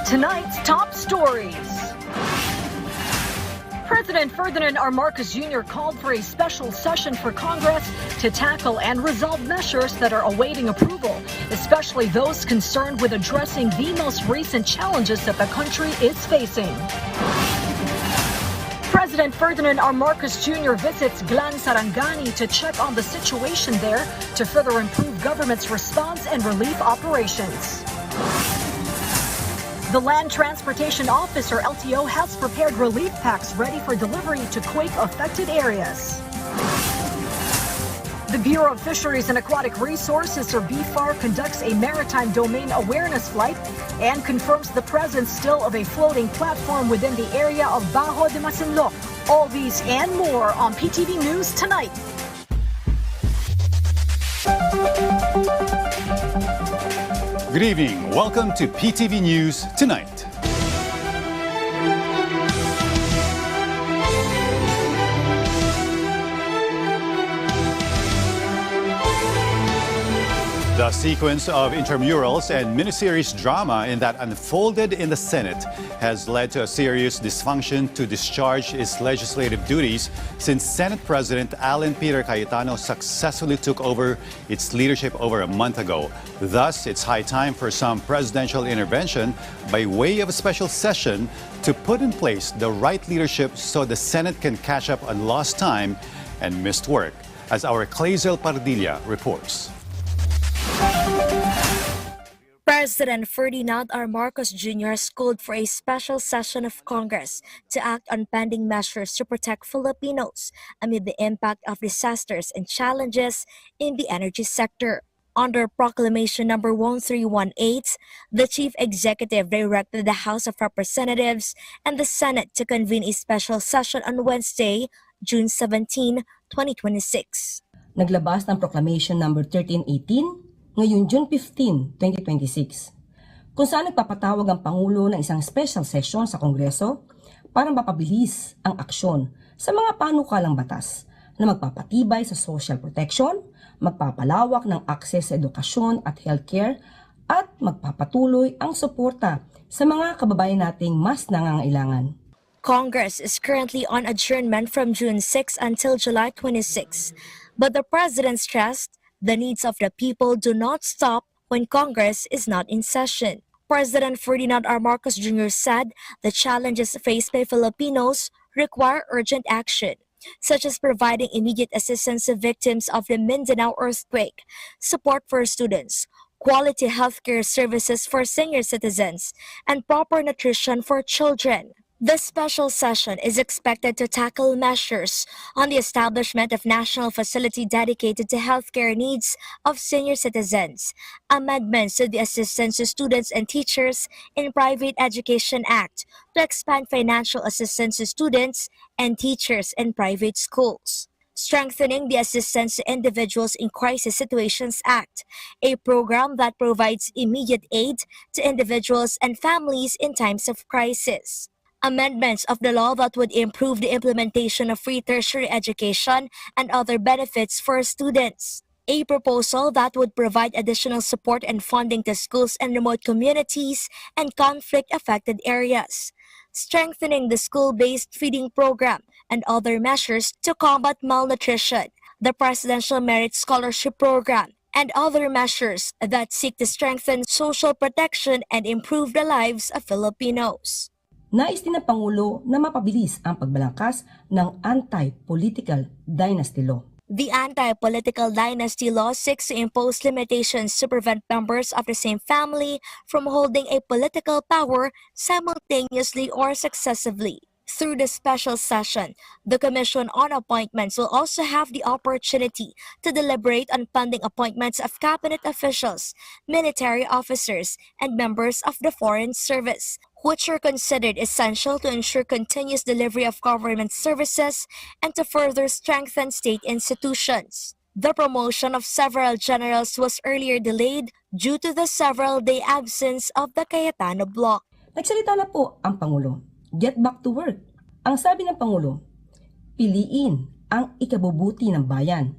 Tonight's top stories. President Ferdinand R. Marcos Jr. called for a special session for Congress to tackle and resolve measures that are awaiting approval, especially those concerned with addressing the most recent challenges that the country is facing. President Ferdinand R. Marcos Jr. visits Glan, Sarangani to check on the situation there to further improve government's response and relief operations. The Land Transportation Office, or LTO, has prepared relief packs ready for delivery to quake-affected areas. The Bureau of Fisheries and Aquatic Resources, or BFAR, conducts a maritime domain awareness flight and confirms the presence still of a floating platform within the area of Bajo de Masinloc. All these and more on PTV News Tonight. Good evening. Welcome to PTV News Tonight. The sequence of intramurals and miniseries drama in that unfolded in the Senate has led to a serious dysfunction to discharge its legislative duties since Senate President Alan Peter Cayetano successfully took over its leadership over a month ago. Thus, it's high time for some presidential intervention by way of a special session to put in place the right leadership so the Senate can catch up on lost time and missed work, as our Clazel Pardilla reports. President Ferdinand R. Marcos Jr. has called for a special session of Congress to act on pending measures to protect Filipinos amid the impact of disasters and challenges in the energy sector. Under Proclamation Number 1318, the Chief Executive directed the House of Representatives and the Senate to convene a special session on Wednesday, June 17, 2026. Naglabas ng Proclamation Number 1318 ngayong June 15, 2026, kung saan nagpapatawag ang Pangulo ng isang special session sa Kongreso para mapabilis ang aksyon sa mga panukalang batas na magpapatibay sa social protection, magpapalawak ng access sa edukasyon at healthcare, at magpapatuloy ang suporta sa mga kababayan nating mas nangangailangan. Congress is currently on adjournment from June 6 until July 26, but the President stressed the needs of the people do not stop when Congress is not in session. President Ferdinand R. Marcos Jr. said the challenges faced by Filipinos require urgent action, such as providing immediate assistance to victims of the Mindanao earthquake, support for students, quality healthcare services for senior citizens, and proper nutrition for children. The special session is expected to tackle measures on the establishment of national facility dedicated to healthcare needs of senior citizens, amendments to the Assistance to Students and Teachers in Private Education Act to expand financial assistance to students and teachers in private schools, strengthening the Assistance to Individuals in Crisis Situations Act, a program that provides immediate aid to individuals and families in times of crisis. Amendments of the law that would improve the implementation of free tertiary education and other benefits for students. A proposal that would provide additional support and funding to schools in remote communities and conflict-affected areas. Strengthening the school-based feeding program and other measures to combat malnutrition. The Presidential Merit Scholarship Program and other measures that seek to strengthen social protection and improve the lives of Filipinos. Nais din ng Pangulo na mapabilis ang pagbalangkas ng anti-political dynasty law. The anti-political dynasty law seeks to impose limitations to prevent members of the same family from holding a political power simultaneously or successively. Through the special session, the Commission on Appointments will also have the opportunity to deliberate on pending appointments of cabinet officials, military officers, and members of the Foreign Service, which are considered essential to ensure continuous delivery of government services and to further strengthen state institutions. The promotion of several generals was earlier delayed due to the several-day absence of the Cayetano bloc. Nagsalita na po ang Pangulo. Get back to work. Ang sabi ng Pangulo, piliin ang ikabubuti ng bayan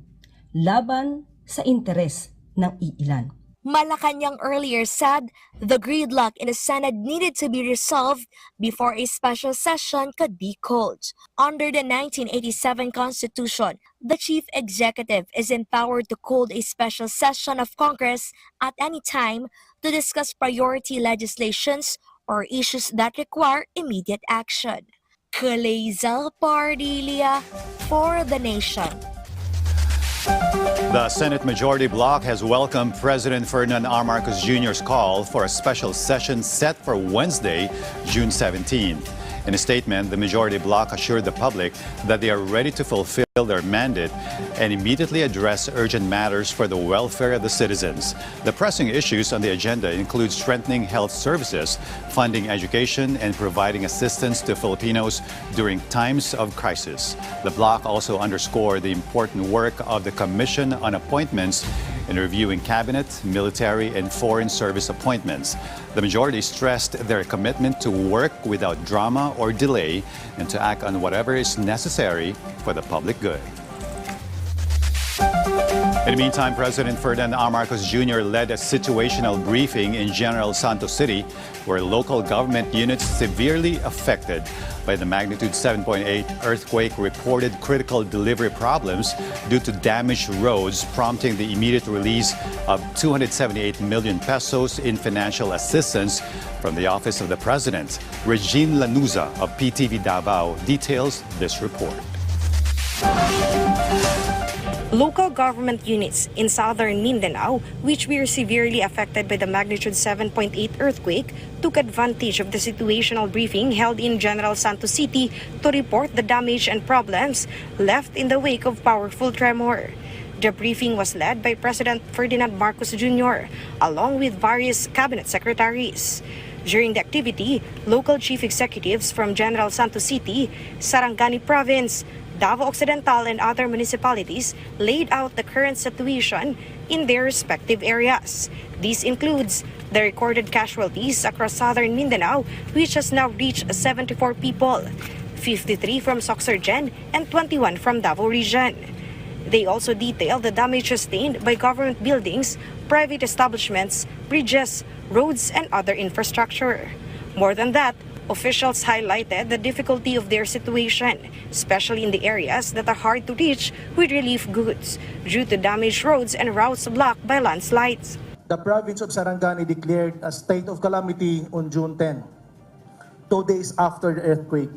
laban sa interes ng iilan. Malacanang earlier said the gridlock in the Senate needed to be resolved before a special session could be called. Under the 1987 Constitution, the chief executive is empowered to call a special session of Congress at any time to discuss priority legislations or issues that require immediate action. Kaleza Pardilia for the Nation. The Senate Majority Bloc has welcomed President Ferdinand R. Marcos Jr.'s call for a special session set for Wednesday, June 17. In a statement, the Majority Bloc assured the public that they are ready to fulfill their mandate and immediately address urgent matters for the welfare of the citizens. The pressing issues on the agenda include strengthening health services, funding education, and providing assistance to Filipinos during times of crisis. The bloc also underscored the important work of the Commission on Appointments in reviewing cabinet, military, and foreign service appointments. The majority stressed their commitment to work without drama or delay and to act on whatever is necessary for the public good. In the meantime, President Ferdinand R. Marcos Jr. led a situational briefing in General Santos City, where local government units severely affected by the magnitude 7.8 earthquake reported critical delivery problems due to damaged roads, prompting the immediate release of 278 million pesos in financial assistance from the Office of the President. Regine Lanuza of PTV Davao details this report. Local government units in southern Mindanao, which were severely affected by the magnitude 7.8 earthquake, took advantage of the situational briefing held in General Santos City to report the damage and problems left in the wake of powerful tremor. The briefing was led by President Ferdinand Marcos Jr., along with various cabinet secretaries. During the activity, local chief executives from General Santos City, Sarangani Province, Davao Occidental, and other municipalities laid out the current situation in their respective areas. This includes the recorded casualties across southern Mindanao, which has now reached 74 people, 53 from Soxargen and 21 from Davao Region. They also detailed the damage sustained by government buildings, private establishments, bridges, roads, and other infrastructure. More than that, officials highlighted the difficulty of their situation, especially in the areas that are hard to reach with relief goods due to damaged roads and routes blocked by landslides. The province of Sarangani declared a state of calamity on June 10, 2 days after the earthquake.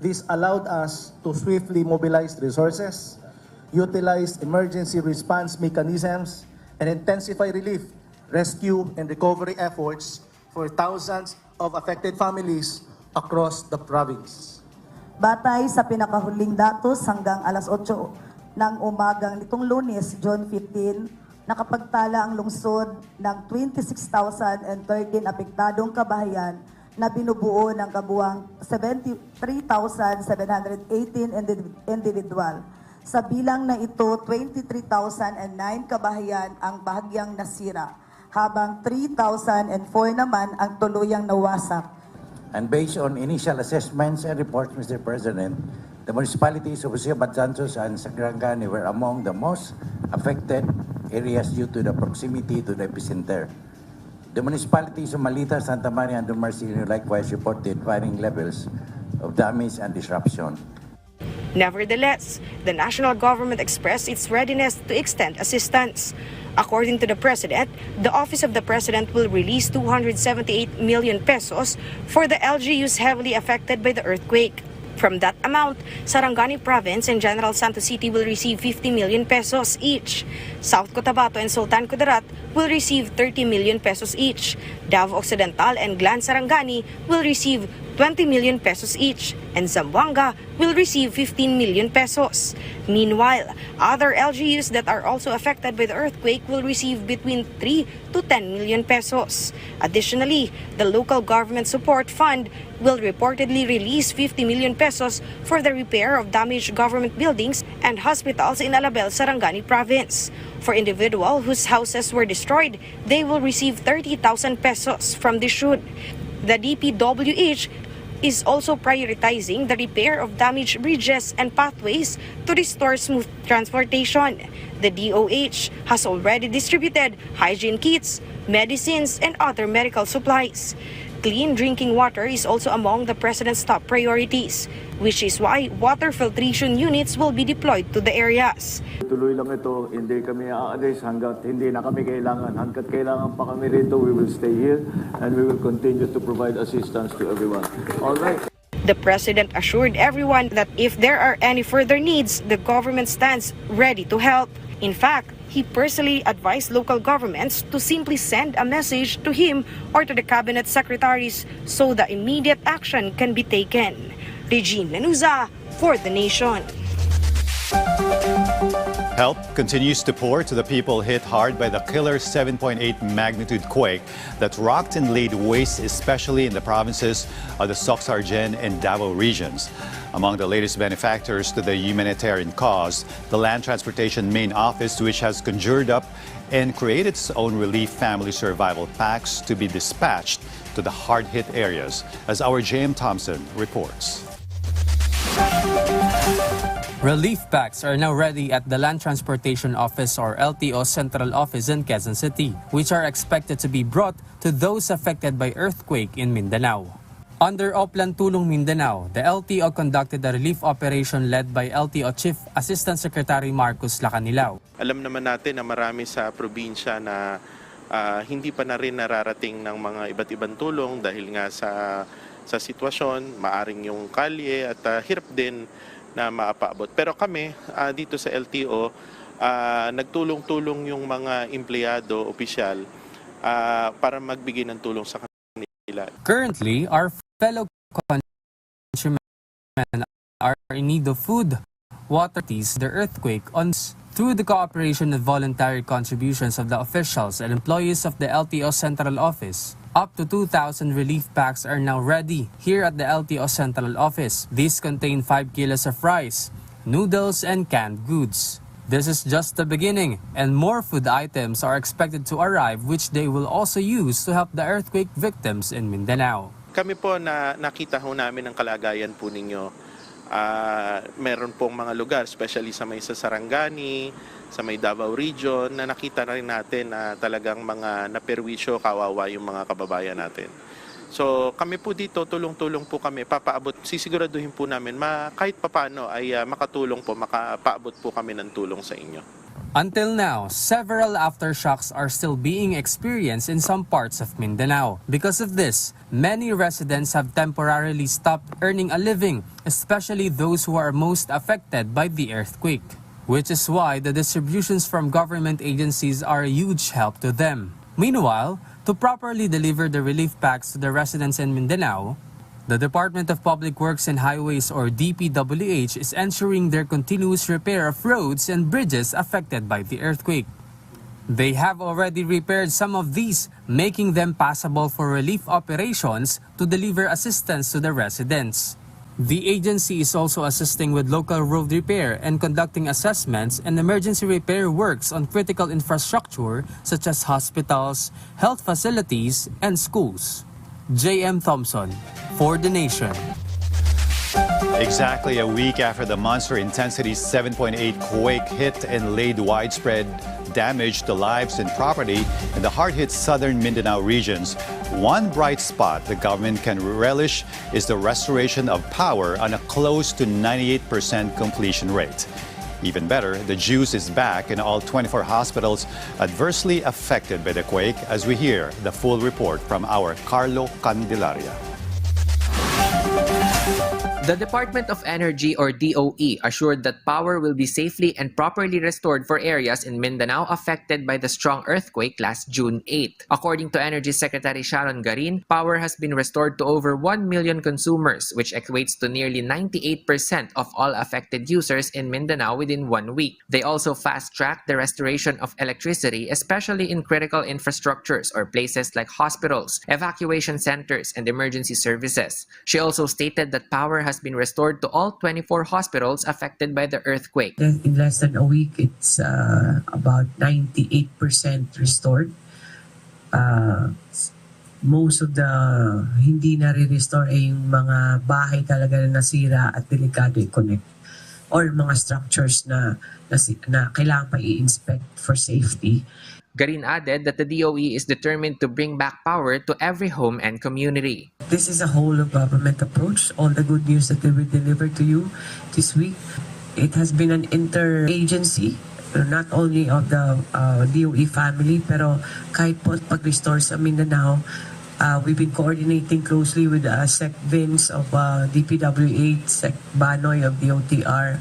This allowed us to swiftly mobilize resources, utilize emergency response mechanisms, and intensify relief, rescue, and recovery efforts for thousands of affected families across the province. Batay sa pinakahuling datos hanggang alas 8 ng umagang nitong Lunes, June 15, nakapagtala ang lungsod ng 26,013 apektadong kabahayan na binubuo ng kabuang 73,718 individual. Sa bilang na ito, 23,009 kabahayan ang bahagyang nasira, habang 3,004 naman ang tuluyang nawasak. And based on initial assessments and reports, Mr. President, the municipalities of Batanzos and Sarangani were among the most affected areas due to the proximity to the epicenter. The municipalities of Malita, Santa Maria, and Dumarcillo likewise reported varying levels of damage and disruption. Nevertheless, the national government expressed its readiness to extend assistance. According to the President, the Office of the President will release 278 million pesos for the LGUs heavily affected by the earthquake. From that amount, Sarangani Province and General Santos City will receive 50 million pesos each. South Cotabato and Sultan Kudarat will receive 30 million pesos each. Davao Occidental and Glan Sarangani will receive 20 million pesos each, and Zamboanga will receive 15 million pesos. Meanwhile, other LGUs that are also affected by the earthquake will receive between 3 to 10 million pesos. Additionally, the Local Government Support Fund will reportedly release 50 million pesos for the repair of damaged government buildings and hospitals in Alabel, Sarangani Province. For individuals whose houses were destroyed, they will receive 30,000 pesos from the SHUD. The DPWH is also prioritizing the repair of damaged bridges and pathways to restore smooth transportation. The DOH has already distributed hygiene kits, medicines, and other medical supplies. Clean drinking water is also among the President's top priorities, which is why water filtration units will be deployed to the areas. Tuloy lang ito, hindi kami aalis hanggat hindi na kami kailangan. Hanggat kailangan pa kami rito, we will stay here and we will continue to provide assistance to everyone. All right. The President assured everyone that if there are any further needs, the government stands ready to help. In fact, he personally advised local governments to simply send a message to him or to the cabinet secretaries so that immediate action can be taken. Regine Lanuza for The Nation. Help continues to pour to the people hit hard by the killer 7.8 magnitude quake that rocked and laid waste, especially in the provinces of the Soc-Sargen and Davao regions. Among the latest benefactors to the humanitarian cause, the Land Transportation Main Office, which has conjured up and created its own relief family survival packs to be dispatched to the hard-hit areas, as our JM Thompson reports. Relief packs are now ready at the Land Transportation Office or LTO Central Office in Quezon City, which are expected to be brought to those affected by earthquake in Mindanao. Under Oplan Tulong Mindanao, the LTO conducted a relief operation led by LTO Chief Assistant Secretary Marcos Lacanilao. Alam naman natin na marami sa probinsya na hindi pa na rin nararating ng mga iba't ibang tulong dahil nga sa sitwasyon, maaring yung kalye at hirap din na maapaabot. Pero kami dito sa LTO, nagtulong-tulong yung mga empleyado, opisyal, para magbigay ng tulong sa kanila. Currently, our fellow countrymen are in need of food, water, the earthquake, through the cooperation and voluntary contributions of the officials and employees of the LTO Central Office. Up to 2,000 relief packs are now ready here at the LTO Central Office. These contain 5 kilos of rice, noodles, and canned goods. This is just the beginning, and more food items are expected to arrive, which they will also use to help the earthquake victims in Mindanao. Kami po na nakita ho namin ang kalagayan po ninyo. Meron pong mga lugar, especially sa may Sarangani, sa may Davao region, na nakita na rin natin na talagang mga naperwisyo, kawawa yung mga kababayan natin. So kami po dito, tulong-tulong po kami, papaabot, sisiguraduhin po namin, kahit papano ay makatulong po, makapaabot po kami ng tulong sa inyo. Until now, several aftershocks are still being experienced in some parts of Mindanao. Because of this, many residents have temporarily stopped earning a living, especially those who are most affected by the earthquake. Which is why the distributions from government agencies are a huge help to them. Meanwhile, to properly deliver the relief packs to the residents in Mindanao, the Department of Public Works and Highways or DPWH is ensuring their continuous repair of roads and bridges affected by the earthquake. They have already repaired some of these, making them passable for relief operations to deliver assistance to the residents. The agency is also assisting with local road repair and conducting assessments and emergency repair works on critical infrastructure such as hospitals, health facilities, and schools. J.M. Thompson for The Nation. Exactly a week after the monster intensity 7.8 quake hit and laid widespread damage to lives and property in the hard-hit southern Mindanao regions, one bright spot the government can relish is the restoration of power on a close to 98% completion rate. Even better, the juice is back in all 24 hospitals adversely affected by the quake, as we hear the full report from our Carlo Candelaria. The Department of Energy or DOE assured that power will be safely and properly restored for areas in Mindanao affected by the strong earthquake last June 8. According to Energy Secretary Sharon Garin, power has been restored to over 1 million consumers, which equates to nearly 98% of all affected users in Mindanao within 1 week. They also fast-tracked the restoration of electricity, especially in critical infrastructures or places like hospitals, evacuation centers, and emergency services. She also stated that power has been restored to all 24 hospitals affected by the earthquake. In less than a week, it's about 98% restored. most of the hindi na re-restore ay yung mga bahay talaga na nasira at delikado i-connect or mga structures na kailangan pa i-inspect for safety. Garin added that the DOE is determined to bring back power to every home and community. This is a whole of government approach. All the good news that we will deliver to you this week. It has been an interagency, not only of the DOE family, pero kahit po pag-restore sa Mindanao, we've been coordinating closely with Sec Vince of DPWH, Sec Banoy of DOTR,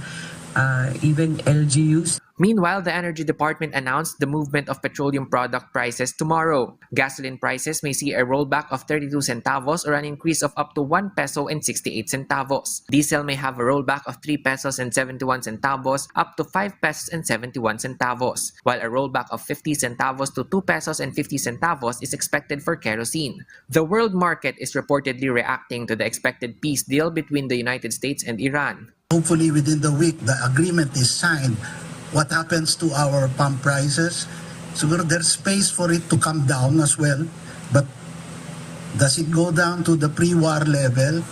even LGUs. Meanwhile, the Energy Department announced the movement of petroleum product prices tomorrow. Gasoline prices may see a rollback of 32 centavos or an increase of up to 1 peso and 68 centavos. Diesel may have a rollback of 3 pesos and 71 centavos up to 5 pesos and 71 centavos, while a rollback of 50 centavos to 2 pesos and 50 centavos is expected for kerosene. The world market is reportedly reacting to the expected peace deal between the United States and Iran. Hopefully within the week, the agreement is signed. What happens to our pump prices? Siguro there's space for it to come down as well. But does it go down to the pre-war level?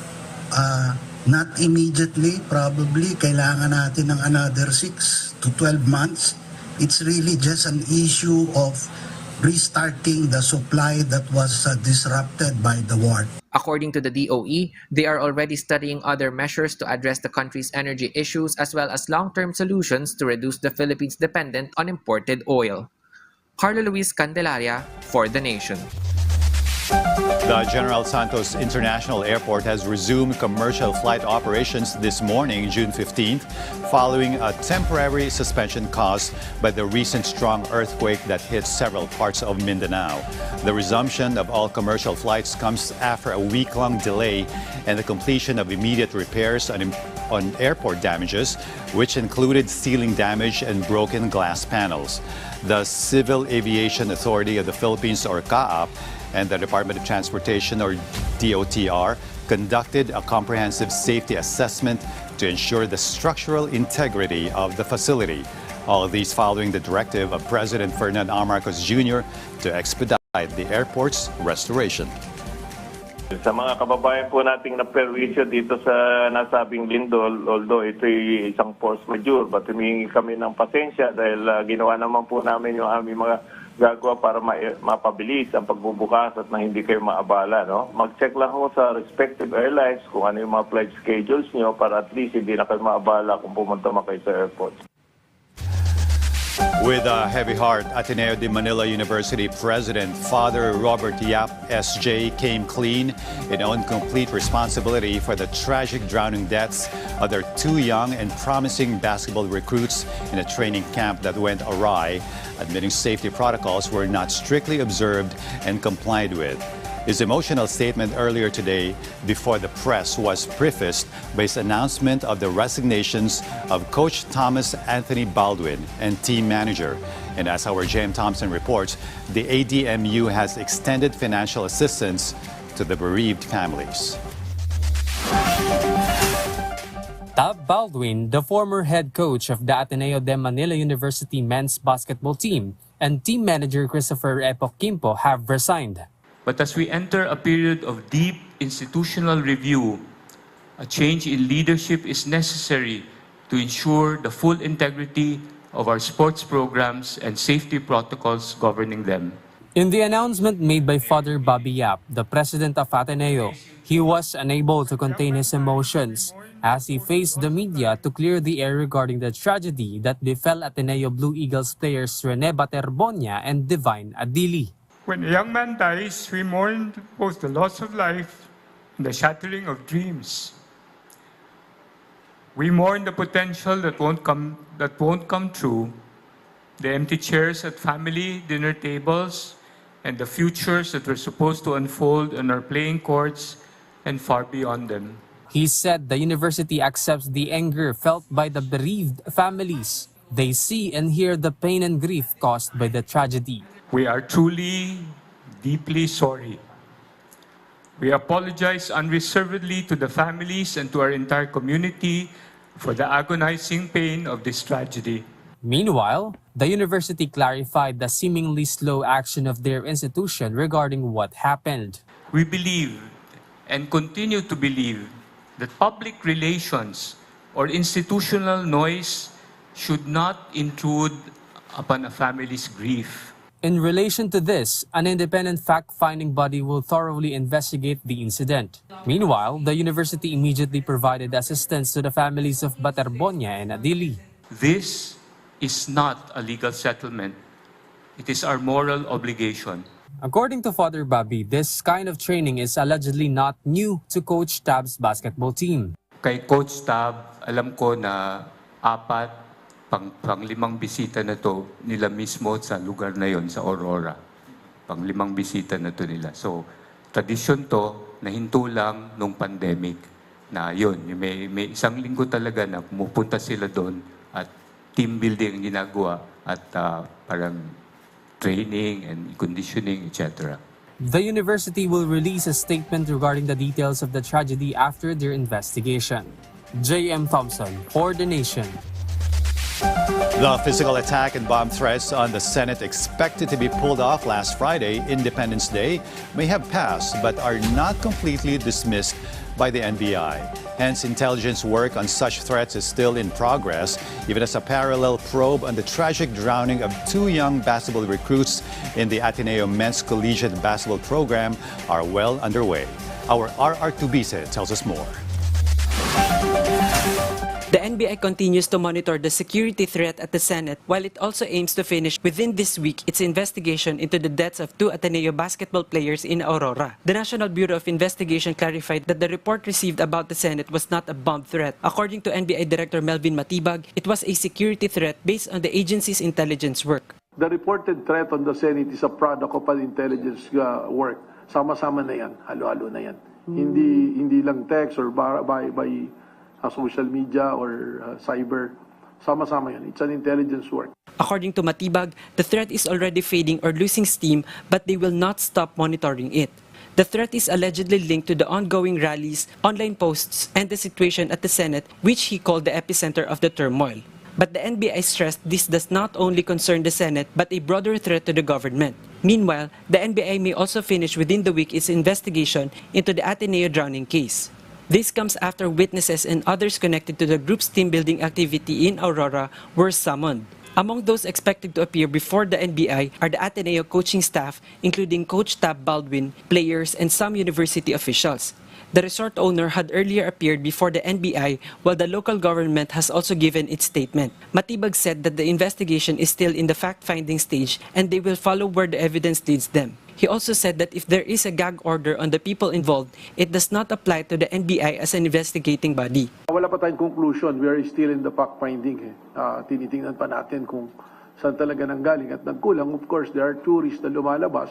Not immediately, probably. Kailangan natin ng another 6 to 12 months. It's really just an issue of restarting the supply that was disrupted by the war. According to the DOE, they are already studying other measures to address the country's energy issues as well as long-term solutions to reduce the Philippines' dependence on imported oil. Carlo Luis Candelaria for The Nation. The General Santos International Airport has resumed commercial flight operations this morning, June 15th, following a temporary suspension caused by the recent strong earthquake that hit several parts of Mindanao. The resumption of all commercial flights comes after a week-long delay and the completion of immediate repairs on airport damages, which included ceiling damage and broken glass panels. The Civil Aviation Authority of the Philippines, or CAAP, and the Department of Transportation, or DOTR, conducted a comprehensive safety assessment to ensure the structural integrity of the facility. All of these following the directive of President Ferdinand R. Marcos Jr. to expedite the airport's restoration. Sa mga kababayan po nating naperwisyo dito sa nasabing lindol, although ito'y isang force majeure, but humingi kami ng pasensya dahil ginawa naman po namin yung aming mga gagawa para mapabilis ang pagbubukas at na hindi kayo maabala. No? Mag-check lang ho sa respective airlines kung ano yung mga flight schedules nyo para at least hindi na kayo maabala kung pumunta man kayo sa airport. With a heavy heart, Ateneo de Manila University President Father Robert Yap, SJ, came clean and owned complete responsibility for the tragic drowning deaths of their 2 young and promising basketball recruits in a training camp that went awry, admitting safety protocols were not strictly observed and complied with. His emotional statement earlier today before the press was prefaced by his announcement of the resignations of Coach Thomas Anthony Baldwin and team manager. And as our JM Thompson reports, the ADMU has extended financial assistance to the bereaved families. Tab Baldwin, the former head coach of the Ateneo de Manila University men's basketball team, and team manager Christopher Epoch Quimpo have resigned. But as we enter a period of deep institutional review, a change in leadership is necessary to ensure the full integrity of our sports programs and safety protocols governing them. In the announcement made by Father Bobby Yap, the president of Ateneo, he was unable to contain his emotions as he faced the media to clear the air regarding the tragedy that befell Ateneo Blue Eagles players Rene Baterbonia and Divine Adili. When a young man dies, we mourn both the loss of life and the shattering of dreams. We mourn the potential that won't come true, the empty chairs at family dinner tables, and the futures that were supposed to unfold on our playing courts and far beyond them. He said the university accepts the anger felt by the bereaved families. They see and hear the pain and grief caused by the tragedy. We are truly, deeply sorry. We apologize unreservedly to the families and to our entire community for the agonizing pain of this tragedy. Meanwhile, the university clarified the seemingly slow action of their institution regarding what happened. We believe and continue to believe that public relations or institutional noise should not intrude upon a family's grief. In relation to this, an independent fact-finding body will thoroughly investigate the incident. Meanwhile, the university immediately provided assistance to the families of Baterbonia and Adili. This is not a legal settlement. It is our moral obligation. According to Father Bobby, this kind of training is allegedly not new to Coach Tab's basketball team. Kay Coach Tab, alam ko na pang-limang bisita na to nila mismo sa lugar na yon sa Aurora. Pang-limang bisita na to nila. So, tradisyon to na hinto lang nung pandemic na yun. May isang linggo talaga na pumupunta sila doon at team building ang ginagawa at parang training and conditioning, etc. The university will release a statement regarding the details of the tragedy after their investigation. J.M. Thompson, for The Nation. The physical attack and bomb threats on the Senate expected to be pulled off last Friday, Independence Day, may have passed but are not completely dismissed by the NBI. Hence, intelligence work on such threats is still in progress, even as a parallel probe on the tragic drowning of 2 young basketball recruits in the Ateneo Men's Collegiate Basketball Program are well underway. Our RR Tubise tells us more. The NBI continues to monitor the security threat at the Senate, while it also aims to finish within this week its investigation into the deaths of 2 Ateneo basketball players in Aurora. The National Bureau of Investigation clarified that the report received about the Senate was not a bomb threat. According to NBI Director Melvin Matibag, it was a security threat based on the agency's intelligence work. The reported threat on the Senate is a product of an intelligence work. Sama-sama na yan, halo-halo na yan. Hindi lang text or by social media or cyber. Sama-sama yan. It's an intelligence work. According to Matibag, the threat is already fading or losing steam, but they will not stop monitoring it. The threat is allegedly linked to the ongoing rallies, online posts, and the situation at the Senate, which he called the epicenter of the turmoil. But the NBI stressed this does not only concern the Senate, but a broader threat to the government. Meanwhile, the NBI may also finish within the week its investigation into the Ateneo drowning case. This comes after witnesses and others connected to the group's team-building activity in Aurora were summoned. Among those expected to appear before the NBI are the Ateneo coaching staff, including Coach Tab Baldwin, players, and some university officials. The resort owner had earlier appeared before the NBI, while the local government has also given its statement. Matibag said that the investigation is still in the fact-finding stage and they will follow where the evidence leads them. He also said that if there is a gag order on the people involved, it does not apply to the NBI as an investigating body. Wala pa tayong conclusion. We are still in the fact-finding. Tinitingnan pa natin kung saan talaga nanggaling at nagkulang. Of course, there are tourists na lumalabas.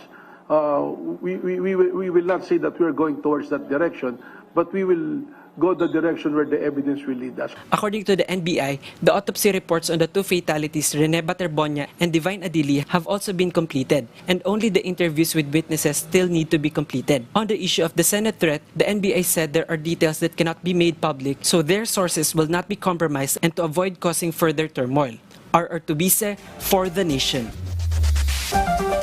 We will not say that we are going towards that direction, but we will go the direction where the evidence will lead us. According to the NBI, the autopsy reports on the 2 fatalities, Rene Baterbonia and Divine Adili, have also been completed, and only the interviews with witnesses still need to be completed. On the issue of the Senate threat, the NBI said there are details that cannot be made public, so their sources will not be compromised and to avoid causing further turmoil. RR Tubise, for The Nation.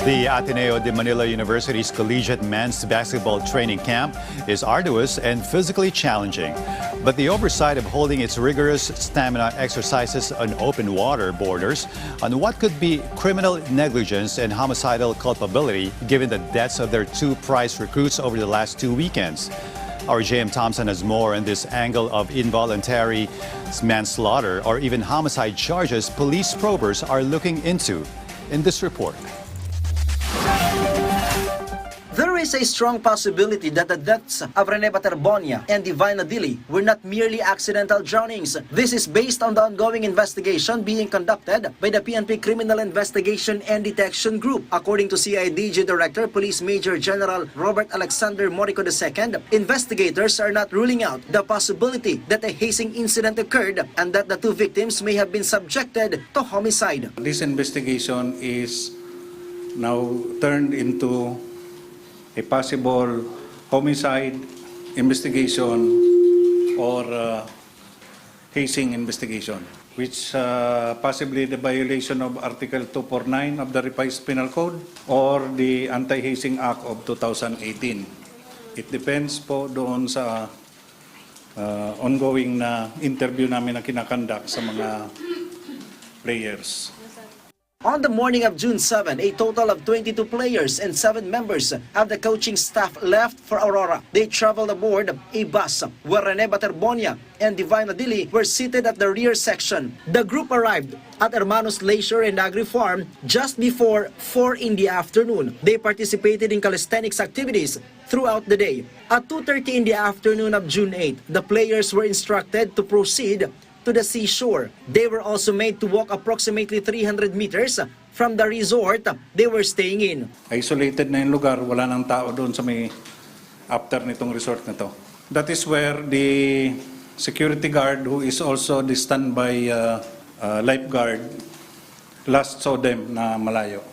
The Ateneo de Manila University's collegiate men's basketball training camp is arduous and physically challenging. But the oversight of holding its rigorous stamina exercises on open water borders on what could be criminal negligence and homicidal culpability given the deaths of their 2 prized recruits over the last 2 weekends. Our J.M. Thompson has more on this angle of involuntary manslaughter or even homicide charges police probers are looking into in this report. There is a strong possibility that the deaths of Rene Baterbonia and Divine Adili were not merely accidental drownings. This is based on the ongoing investigation being conducted by the PNP Criminal Investigation and Detection Group. According to CIDG Director Police Major General Robert Alexander Morico II, investigators are not ruling out the possibility that a hazing incident occurred and that the 2 victims may have been subjected to homicide. This investigation is now turned into a possible homicide investigation or hazing investigation, which possibly the violation of Article 249 of the Revised Penal Code or the Anti-Hazing Act of 2018. It depends po doon sa ongoing na interview namin na kinakandak sa mga players. On the morning of June 7, a total of 22 players and 7 members of the coaching staff left for Aurora. They traveled aboard a bus where Rene Baterbonia and Divine Adili were seated at the rear section. The group arrived at Hermanos Leisure and Agri Farm just before 4 in the afternoon. They participated in calisthenics activities throughout the day. At 2:30 in the afternoon of June 8, the players were instructed to proceed to the seashore. They were also made to walk approximately 300 meters from the resort they were staying in. Isolated na yung lugar, wala nang tao doon sa may after nitong resort na to. That is where the security guard, who is also the standby lifeguard, last saw them na malayo.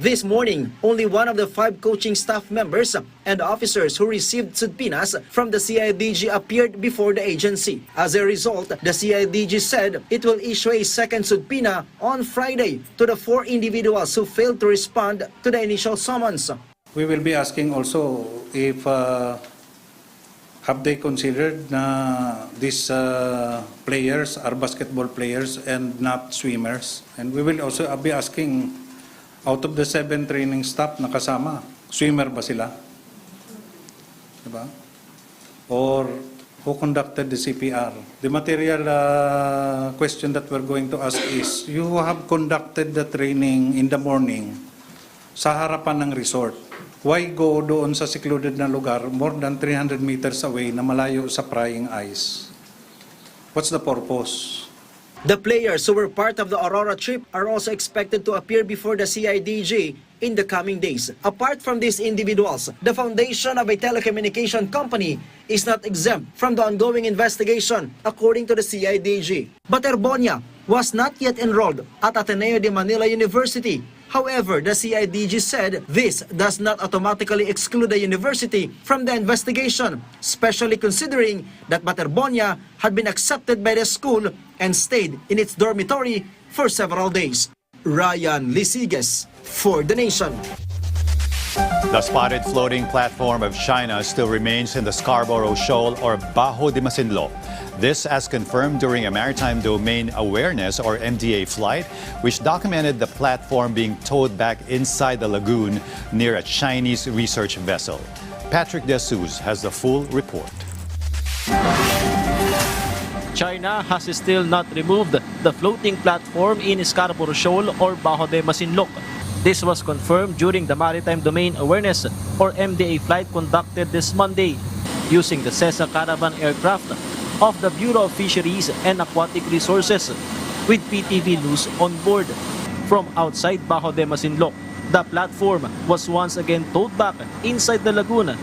This morning, only one of the 5 coaching staff members and officers who received subpoenas from the CIDG appeared before the agency. As a result, the CIDG said it will issue a second subpoena on Friday to the 4 individuals who failed to respond to the initial summons. We will be asking also if have they considered na these players are basketball players and not swimmers. And we will also be asking, out of the 7 training staff na kasama, swimmer ba sila? Diba? Or who conducted the CPR? The material question that we're going to ask is, you have conducted the training in the morning sa harapan ng resort. Why go doon sa secluded na lugar more than 300 meters away na malayo sa prying eyes? What's the purpose? The players who were part of the Aurora trip are also expected to appear before the CIDG in the coming days. Apart from these individuals, the foundation of a telecommunication company is not exempt from the ongoing investigation, according to the CIDG. But Baterbonia was not yet enrolled at Ateneo de Manila University. However, the CIDG said this does not automatically exclude the university from the investigation, especially considering that Baterbonia had been accepted by the school and stayed in its dormitory for several days. Ryan Lisiges for The Nation. The spotted floating platform of China still remains in the Scarborough Shoal or Bajo de Masinloc. This as confirmed during a Maritime Domain Awareness or MDA flight, which documented the platform being towed back inside the lagoon near a Chinese research vessel. Patrick De Suz has the full report. China has still not removed the floating platform in Scarborough Shoal or Bajo de Masinloc. This was confirmed during the Maritime Domain Awareness or MDA flight conducted this Monday using the CESA Caravan aircraft of the Bureau of Fisheries and Aquatic Resources with PTV News on board. From outside Bajo de Masinloc, the platform was once again towed back inside the lagoon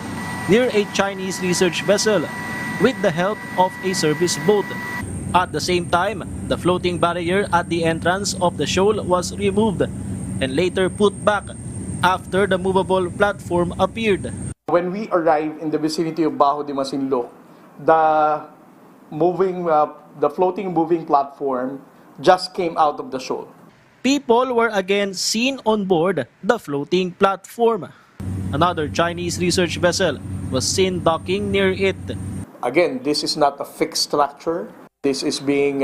near a Chinese research vessel with the help of a service boat. At the same time, the floating barrier at the entrance of the shoal was removed and later put back after the movable platform appeared. When we arrived in the vicinity of Bajo de Masinloc, the floating moving platform just came out of the shoal. People were again seen on board the floating platform. Another Chinese research vessel was seen docking near it. Again, this is not a fixed structure. This is being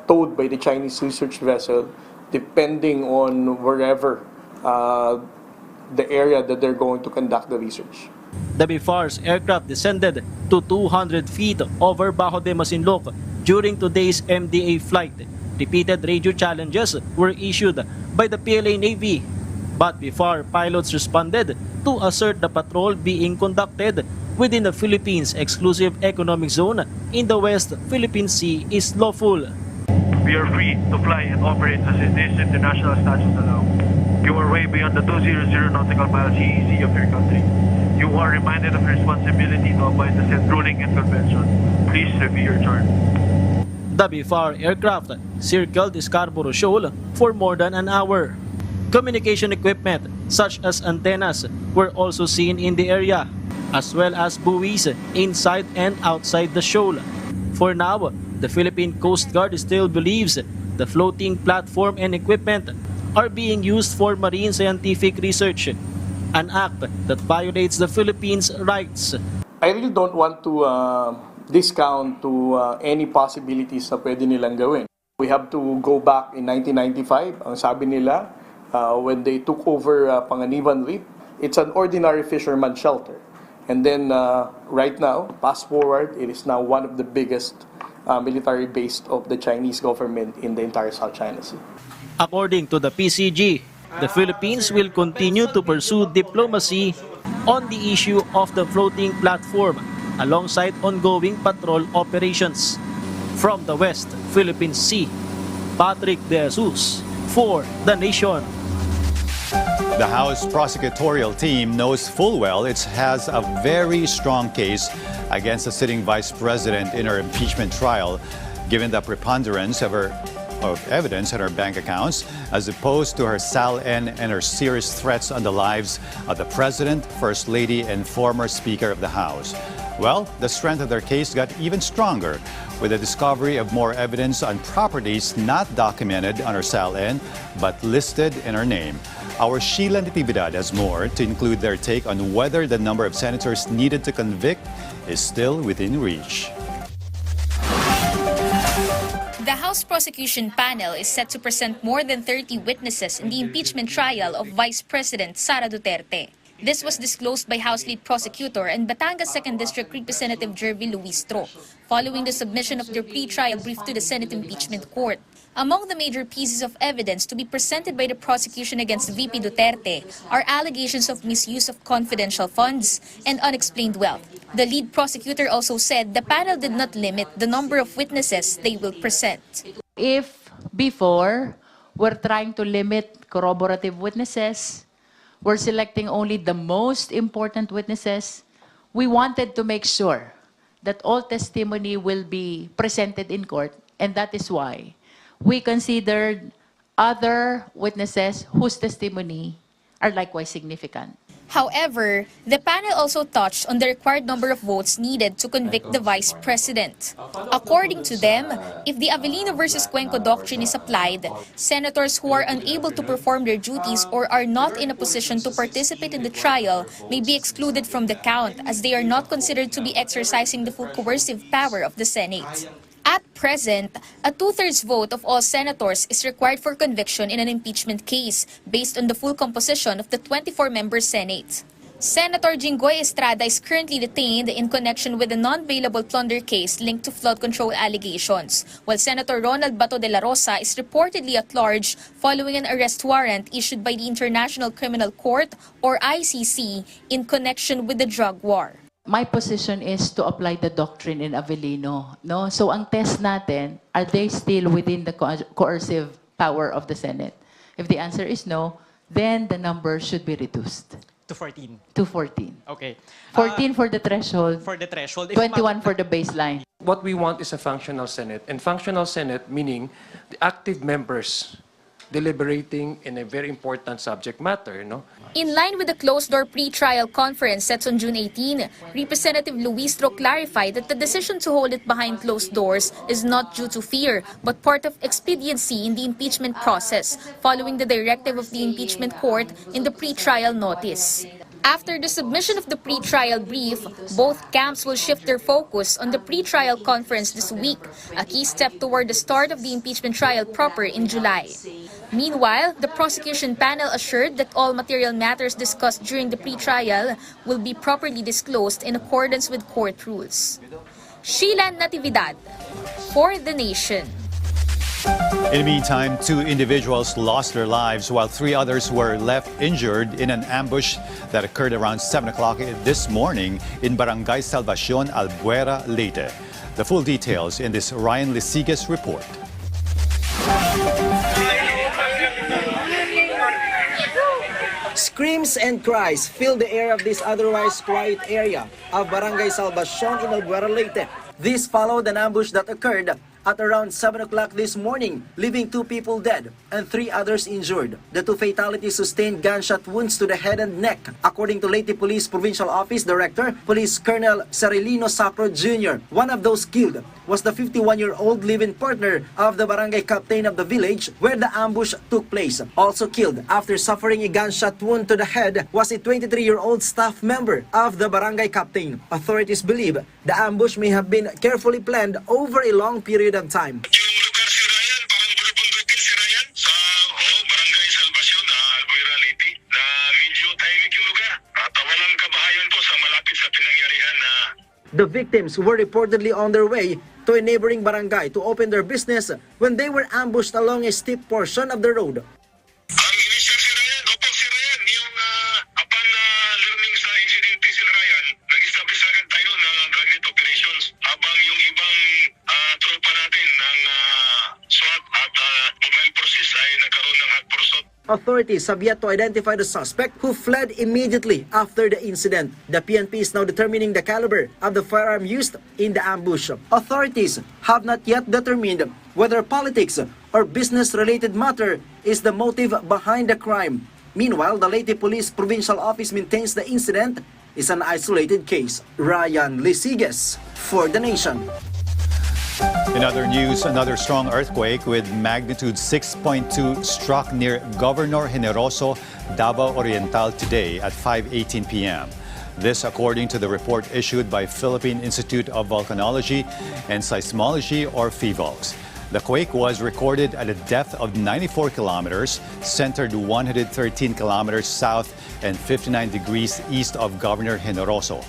towed by the Chinese research vessel depending on wherever the area that they're going to conduct the research. The BFAR's aircraft descended to 200 feet over Bajo de Masinloc during today's MDA flight. Repeated radio challenges were issued by the PLA Navy, but BFAR pilots responded to assert the patrol being conducted within the Philippines Exclusive Economic Zone in the West Philippine Sea is lawful. We are free to fly and operate as it is international statutes allow. You are way beyond the 200 nautical miles EEZ of your country. You are reminded of your responsibility to abide the said ruling and convention. Please review your chart. The BFAR aircraft circled Scarborough Shoal for more than an hour. Communication equipment such as antennas were also seen in the area, as well as buoys inside and outside the shoal. For now, the Philippine Coast Guard still believes the floating platform and equipment are being used for marine scientific research, an act that violates the Philippines' rights. I really don't want to discount to any possibilities na pwede nilang gawin. We have to go back in 1995. Ang sabi nila, when they took over Panganiban Reef, it's an ordinary fisherman shelter. And then right now, fast forward, it is now one of the biggest military base of the Chinese government in the entire South China Sea. According to the PCG, the Philippines will continue to pursue diplomacy on the issue of the floating platform alongside ongoing patrol operations. From the West Philippine Sea, Patrick De Jesus for The Nation. The House prosecutorial team knows full well it has a very strong case against the sitting vice president in her impeachment trial, given the preponderance of evidence in her bank accounts, as opposed to her SALN and her serious threats on the lives of the president, first lady, and former speaker of the House. Well, the strength of their case got even stronger with the discovery of more evidence on properties not documented on her SALN but listed in her name. Our Sheila Natividad has more, to include their take on whether the number of senators needed to convict is still within reach. The House prosecution panel is set to present more than 30 witnesses in the impeachment trial of Vice President Sara Duterte. This was disclosed by House Lead Prosecutor and Batangas 2nd District Representative Jervy Luistro, following the submission of their pre-trial brief to the Senate Impeachment Court. Among the major pieces of evidence to be presented by the prosecution against VP Duterte are allegations of misuse of confidential funds and unexplained wealth. The lead prosecutor also said the panel did not limit the number of witnesses they will present. If before we're trying to limit corroborative witnesses, we're selecting only the most important witnesses, we wanted to make sure that all testimony will be presented in court, and that is why we considered other witnesses whose testimony are likewise significant. However, the panel also touched on the required number of votes needed to convict the vice president. According to them, if the Avellino versus Cuenco doctrine is applied, senators who are unable to perform their duties or are not in a position to participate in the trial may be excluded from the count, as they are not considered to be exercising the full coercive power of the Senate. At present, a two-thirds vote of all senators is required for conviction in an impeachment case based on the full composition of the 24-member Senate. Senator Jinggoy Estrada is currently detained in connection with a non-bailable plunder case linked to flood control allegations, while Senator Ronald Bato de la Rosa is reportedly at large following an arrest warrant issued by the International Criminal Court, or ICC, in connection with the drug war. My position is to apply the doctrine in Avellino. No? So ang test natin, are they still within the coercive power of the Senate? If the answer is no, then the number should be reduced. To 14. To 14. Okay. 14 for the threshold. For the threshold. 21 for the baseline. What we want is a functional Senate. And functional Senate meaning the active members deliberating in a very important subject matter, no? In line with the closed-door pre-trial conference set on June 18, Representative Luistro clarified that the decision to hold it behind closed doors is not due to fear, but part of expediency in the impeachment process, following the directive of the impeachment court in the pre-trial notice. After the submission of the pre-trial brief, both camps will shift their focus on the pre-trial conference this week, a key step toward the start of the impeachment trial proper in July. Meanwhile, the prosecution panel assured that all material matters discussed during the pre-trial will be properly disclosed in accordance with court rules. Sheila Natividad for The Nation. In the meantime, 2 individuals lost their lives while 3 others were left injured in an ambush that occurred around 7 o'clock this morning in Barangay Salvacion, Albuera, Leyte. The full details in this Ryan Lisigas report. Screams and cries fill the air of this otherwise quiet area of Barangay Salvacion in Albuera, Leyte. This followed an ambush that occurred at around 7 o'clock this morning, leaving 2 people dead and 3 others injured. The 2 fatalities sustained gunshot wounds to the head and neck. According to Leyte Police Provincial Office Director, Police Colonel Cerilino Sacro Jr., one of those killed was the 51-year-old live-in partner of the barangay captain of the village where the ambush took place. Also killed after suffering a gunshot wound to the head was a 23-year-old staff member of the barangay captain. Authorities believe the ambush may have been carefully planned over a long period of time. The victims were reportedly on their way to a neighboring barangay to open their business when they were ambushed along a steep portion of the road. Authorities have yet to identify the suspect who fled immediately after the incident. The PNP is now determining the caliber of the firearm used in the ambush. Authorities have not yet determined whether politics or business-related matter is the motive behind the crime. Meanwhile, the Leyte Police Provincial Office maintains the incident is an isolated case. Ryan Lisiges for The Nation. In other news, another strong earthquake with magnitude 6.2 struck near Governor Generoso, Davao Oriental today at 5:18 p.m. This according to the report issued by Philippine Institute of Volcanology and Seismology, or PHIVOLCS. The quake was recorded at a depth of 94 kilometers, centered 113 kilometers south and 59 degrees east of Governor Generoso.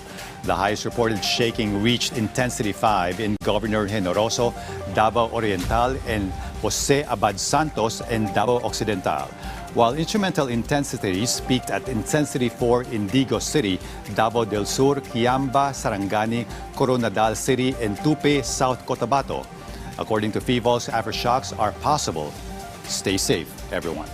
The highest reported shaking reached intensity 5 in Governor Generoso, Davao Oriental, and Jose Abad Santos and Davao Occidental, while instrumental intensities peaked at intensity 4 in Digo City, Davao del Sur, Kiamba, Sarangani, Coronadal City, and Tupi, South Cotabato. According to PHIVOLCS, aftershocks are possible. Stay safe, everyone.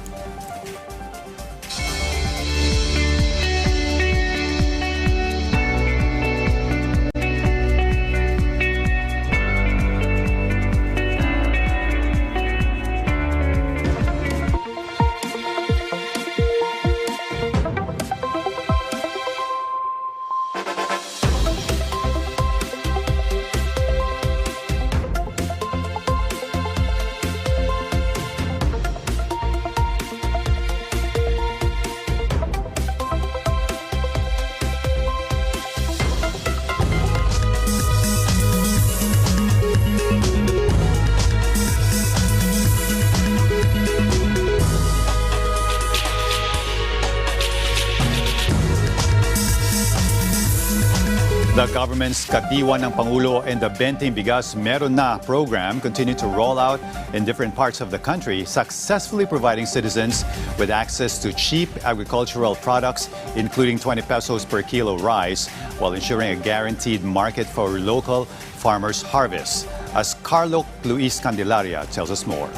The government's Kadiwa ng Pangulo and the Benteng Bigas Meron Na program continue to roll out in different parts of the country, successfully providing citizens with access to cheap agricultural products, including 20 pesos per kilo rice, while ensuring a guaranteed market for local farmers' harvests. As Carlo Luis Candelaria tells us more.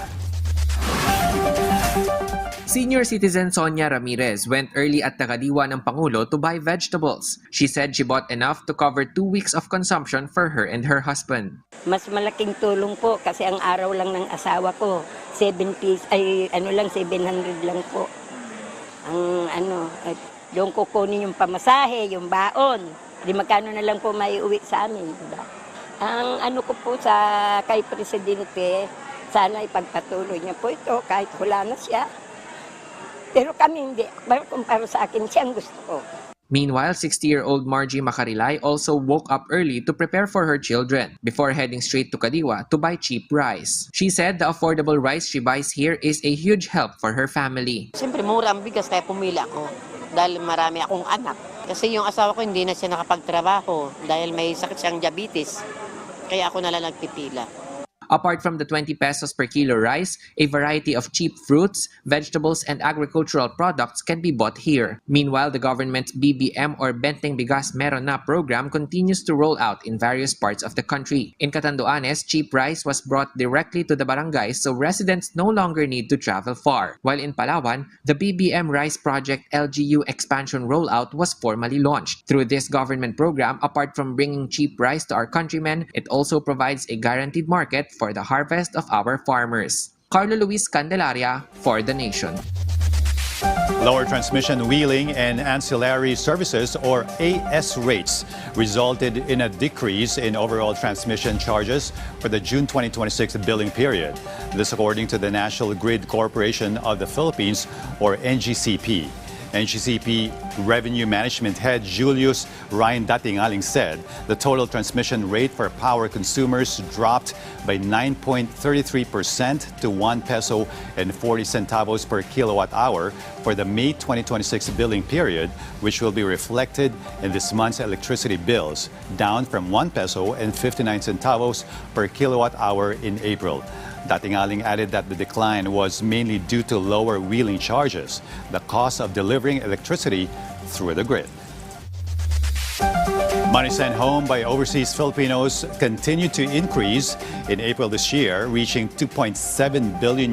Senior citizen Sonia Ramirez went early at the Kadiwa ng Pangulo to buy vegetables. She said she bought enough to cover 2 weeks of consumption for her and her husband. Mas malaking tulong po kasi ang araw lang ng asawa ko, 700 lang po. Yung kukunin yung pamasahe, yung baon, di magkano na lang po may uwi sa amin. Diba? Ang ko po sa kay Presidente, sana ipagpatuloy niya po ito kahit wala na siya. Pero kami hindi. Kumpara sa akin, siyang gusto ko. Meanwhile, 60-year-old Margie Macarilay also woke up early to prepare for her children before heading straight to Kadiwa to buy cheap rice. She said the affordable rice she buys here is a huge help for her family. Siyempre, mura ang bigas kaya pumili ako dahil marami akong anak. Kasi yung asawa ko hindi na siya nakapagtrabaho dahil may sakit siyang diabetes. Kaya ako nalang nagpipila. Apart from the 20 pesos per kilo rice, a variety of cheap fruits, vegetables, and agricultural products can be bought here. Meanwhile, the government's BBM or Benteng Bigas Meron Na program continues to roll out in various parts of the country. In Catanduanes, cheap rice was brought directly to the barangays so residents no longer need to travel far. While in Palawan, the BBM Rice Project LGU expansion rollout was formally launched. Through this government program, apart from bringing cheap rice to our countrymen, it also provides a guaranteed market for the harvest of our farmers. Carlo Luis Candelaria for The Nation. Lower transmission wheeling and ancillary services, or AS rates, resulted in a decrease in overall transmission charges for the June 2026 billing period. This according to the National Grid Corporation of the Philippines, or NGCP. NGCP Revenue Management Head Julius Ryan Datingaling said the total transmission rate for power consumers dropped by 9.33% to 1 peso and 40 centavos per kilowatt hour for the May 2026 billing period, which will be reflected in this month's electricity bills, down from 1 peso and 59 centavos per kilowatt hour in April. Datingaling added that the decline was mainly due to lower wheeling charges, the cost of delivering electricity through the grid. Money sent home by overseas Filipinos continued to increase in April this year, reaching $2.7 billion.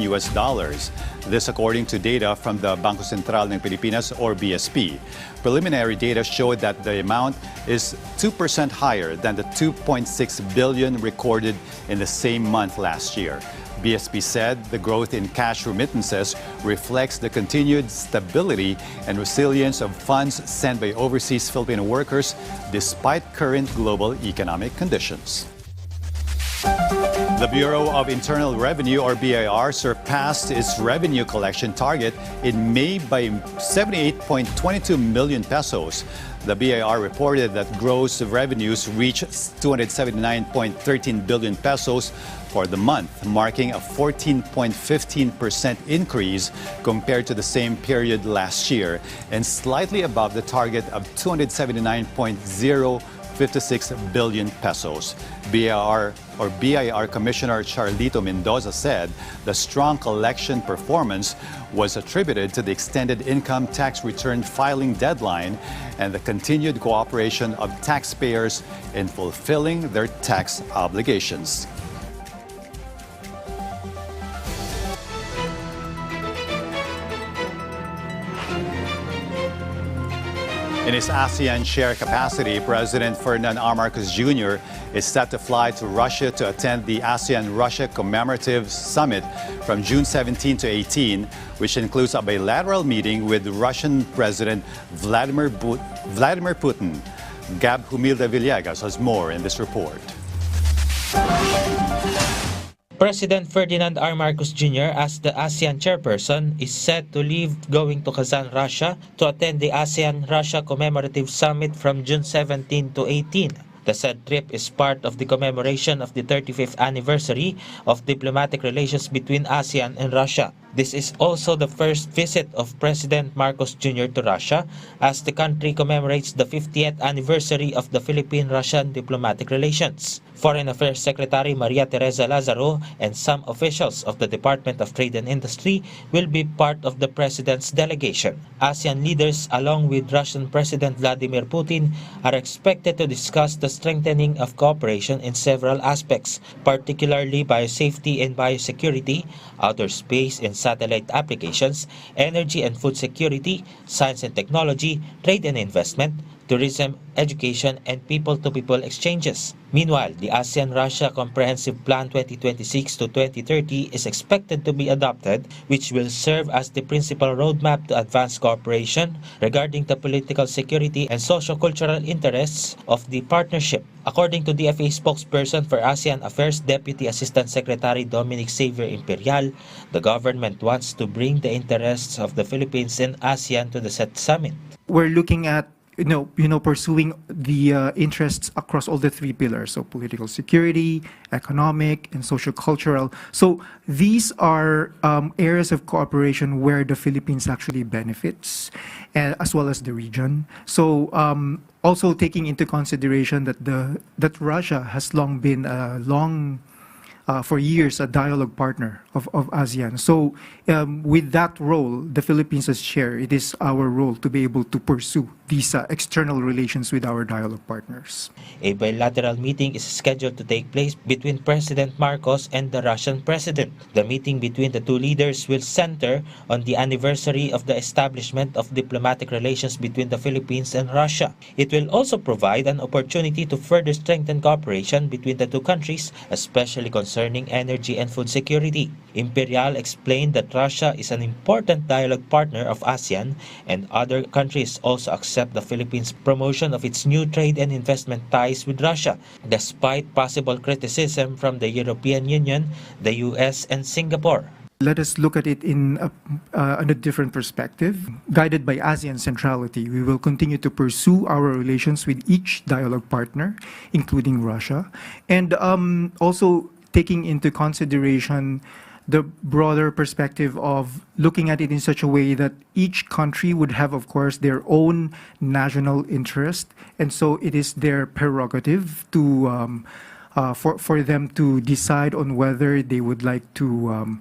This according to data from the Bangko Sentral ng Pilipinas, or BSP. Preliminary data showed that the amount is 2% higher than the $2.6 billion recorded in the same month last year. BSP said the growth in cash remittances reflects the continued stability and resilience of funds sent by overseas Filipino workers despite current global economic conditions. The Bureau of Internal Revenue, or BIR, surpassed its revenue collection target in May by 78.22 million pesos. The BIR reported that gross revenues reached 279.13 billion pesos for the month, marking a 14.15% increase compared to the same period last year and slightly above the target of 279.056 billion pesos. BIR Commissioner Charlito Mendoza said the strong collection performance was attributed to the extended income tax return filing deadline and the continued cooperation of taxpayers in fulfilling their tax obligations. In his ASEAN chair capacity, President Ferdinand R. Marcos Jr. is set to fly to Russia to attend the ASEAN-Russia Commemorative Summit from June 17 to 18, which includes a bilateral meeting with Russian President Vladimir Putin. Gab Humilda Villegas has more in this report. President Ferdinand R. Marcos Jr., as the ASEAN chairperson, is set to leave going to Kazan, Russia to attend the ASEAN-Russia Commemorative Summit from June 17 to 18. The said trip is part of the commemoration of the 35th anniversary of diplomatic relations between ASEAN and Russia. This is also the first visit of President Marcos Jr. to Russia, as the country commemorates the 50th anniversary of the Philippine-Russian diplomatic relations. Foreign Affairs Secretary Maria Teresa Lazaro and some officials of the Department of Trade and Industry will be part of the President's delegation. ASEAN leaders, along with Russian President Vladimir Putin, are expected to discuss the strengthening of cooperation in several aspects, particularly biosafety and biosecurity, outer space and satellite applications, energy and food security, science and technology, trade and investment, tourism, education, and people-to-people exchanges. Meanwhile, the ASEAN-Russia Comprehensive Plan 2026 to 2030 is expected to be adopted, which will serve as the principal roadmap to advance cooperation regarding the political, security, and socio-cultural interests of the partnership. According to DFA spokesperson for ASEAN Affairs Deputy Assistant Secretary Dominic Xavier Imperial, the government wants to bring the interests of the Philippines and ASEAN to the said summit. We're looking at pursuing the interests across all the three pillars, so political security, economic, and social-cultural. So these are areas of cooperation where the Philippines actually benefits, as well as the region. So also taking into consideration that Russia has long been for years a dialogue partner of ASEAN. So with that role, the Philippines as chair, it is our role to be able to pursue these external relations with our dialogue partners. A bilateral meeting is scheduled to take place between President Marcos and the Russian president. The meeting between the two leaders will center on the anniversary of the establishment of diplomatic relations between the Philippines and Russia. It will also provide an opportunity to further strengthen cooperation between the two countries, especially concerning concerning energy and food security. Imperial explained that Russia is an important dialogue partner of ASEAN, and other countries also accept the Philippines' promotion of its new trade and investment ties with Russia, despite possible criticism from the European Union, the US, and Singapore. Let us look at it in a different perspective. Guided by ASEAN centrality, we will continue to pursue our relations with each dialogue partner, including Russia, and also taking into consideration the broader perspective of looking at it in such a way that each country would have, of course, their own national interest, and so it is their prerogative to for them to decide on whether they would like to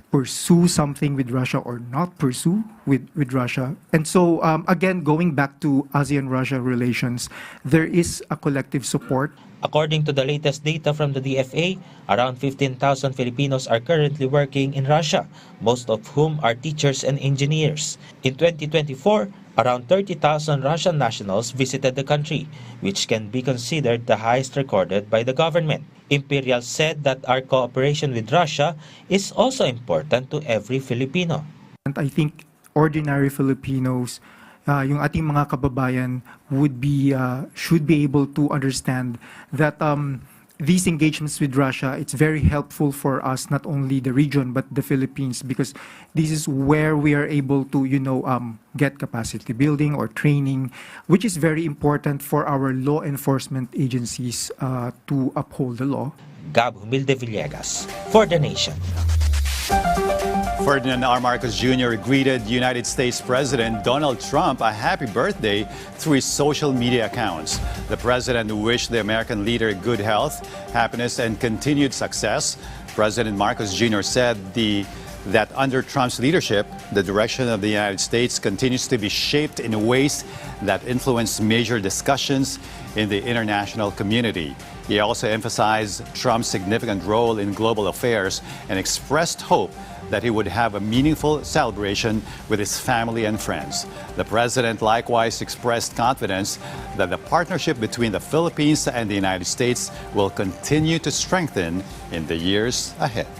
pursue something with Russia or not pursue with Russia. And so, again, going back to ASEAN-Russia relations, there is a collective support. According to the latest data from the DFA, around 15,000 Filipinos are currently working in Russia, most of whom are teachers and engineers. In 2024, around 30,000 Russian nationals visited the country, which can be considered the highest recorded by the government. Imperial said that our cooperation with Russia is also important to every Filipino. And I think ordinary Filipinos, yung ating mga kababayan should be able to understand that these engagements with Russia, it's very helpful for us, not only the region but the Philippines, because this is where we are able to, get capacity building or training, which is very important for our law enforcement agencies to uphold the law. Gab Humilde Villegas for The Nation. Ferdinand R. Marcos Jr. greeted United States President Donald Trump a happy birthday through his social media accounts. The president wished the American leader good health, happiness, and continued success. President Marcos Jr. said that under Trump's leadership, the direction of the United States continues to be shaped in ways that influence major discussions in the international community. He also emphasized Trump's significant role in global affairs and expressed hope that he would have a meaningful celebration with his family and friends. The president likewise expressed confidence that the partnership between the Philippines and the United States will continue to strengthen in the years ahead.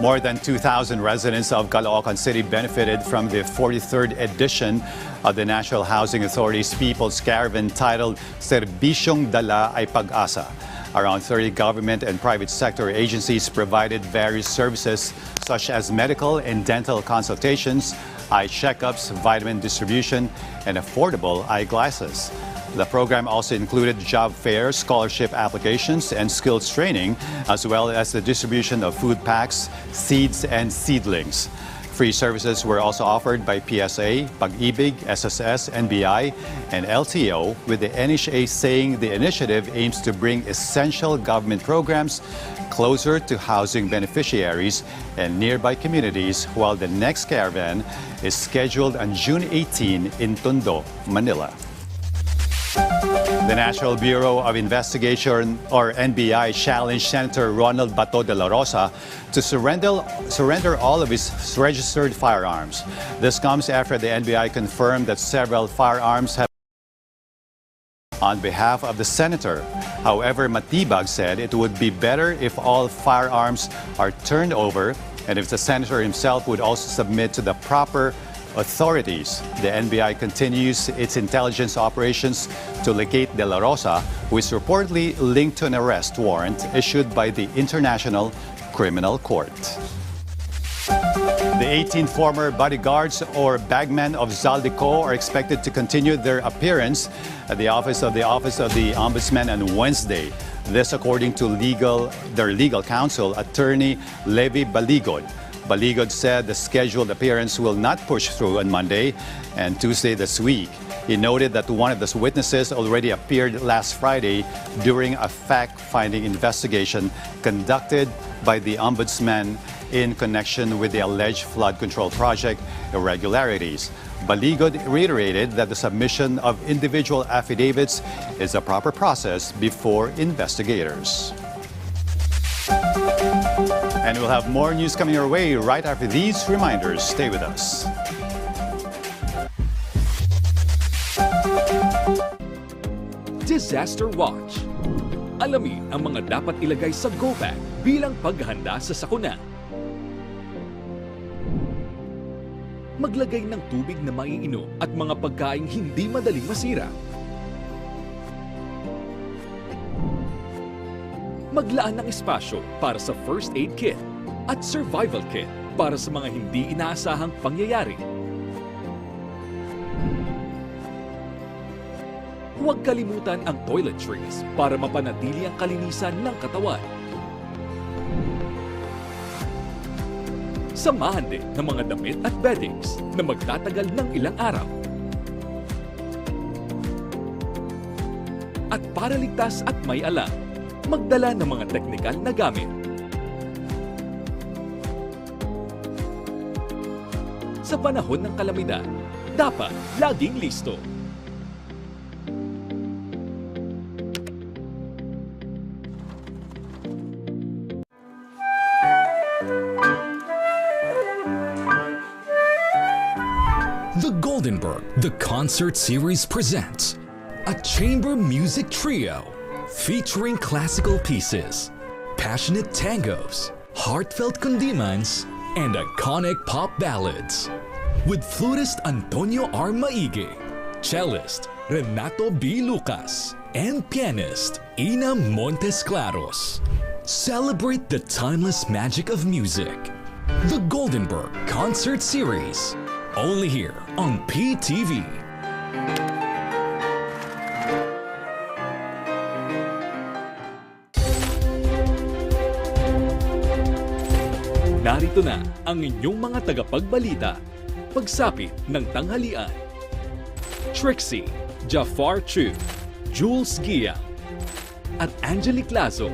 More than 2,000 residents of Caloocan City benefited from the 43rd edition of the National Housing Authority's People's Caravan titled Serbisyong Dala ay Pag-asa. Around 30 government and private sector agencies provided various services such as medical and dental consultations, eye checkups, vitamin distribution, and affordable eyeglasses. The program also included job fairs, scholarship applications, and skills training, as well as the distribution of food packs, seeds, and seedlings. Free services were also offered by PSA, Pag-ibig, SSS, NBI, and LTO, with the NHA saying the initiative aims to bring essential government programs closer to housing beneficiaries and nearby communities, while the next caravan is scheduled on June 18 in Tondo, Manila. The National Bureau of Investigation, or NBI, challenged Senator Ronald Bato de la Rosa to surrender all of his registered firearms. This comes after the NBI confirmed that several firearms have on behalf of the senator. However, Matibag said it would be better if all firearms are turned over and if the senator himself would also submit to the proper authorities. The NBI continues its intelligence operations to locate De La Rosa, who is reportedly linked to an arrest warrant issued by the International Criminal Court. The 18 former bodyguards or bagmen of Zaldico are expected to continue their appearance at the office of the Ombudsman on Wednesday. This according to their legal counsel, attorney Levi Baligod. Baligod said the scheduled appearance will not push through on Monday and Tuesday this week. He noted that one of the witnesses already appeared last Friday during a fact-finding investigation conducted by the Ombudsman in connection with the alleged flood control project irregularities. Baligod reiterated that the submission of individual affidavits is a proper process before investigators. And we'll have more news coming your way right after these reminders. Stay with us. Disaster Watch. Alamin ang mga dapat ilagay sa go bag bilang paghahanda sa sakuna. Maglagay ng tubig na maiinom at mga pagkaing hindi madaling masira. Maglaan ng espasyo para sa first aid kit at survival kit para sa mga hindi inaasahang pangyayari. Huwag kalimutan ang toiletries para mapanatili ang kalinisan ng katawan. Samahan din ng mga damit at beddings na magtatagal ng ilang araw. At para ligtas at may alam, magdala ng mga teknikal na gamit. Sa panahon ng kalamidad, dapat laging listo. The Goldenberg, the concert series presents a chamber music trio featuring classical pieces, passionate tangos, heartfelt kundimans, and iconic pop ballads. With flutist Antonio R. Maige, cellist Renato B. Lucas, and pianist Ina Montes Claros. Celebrate the timeless magic of music. The Goldenberg Concert Series. Only here on PTV. Narito na ang inyong mga tagapagbalita. Pagsapit ng tanghalian. Trixie, Jafar Chu, Jules Gia, at Angelique Lazo.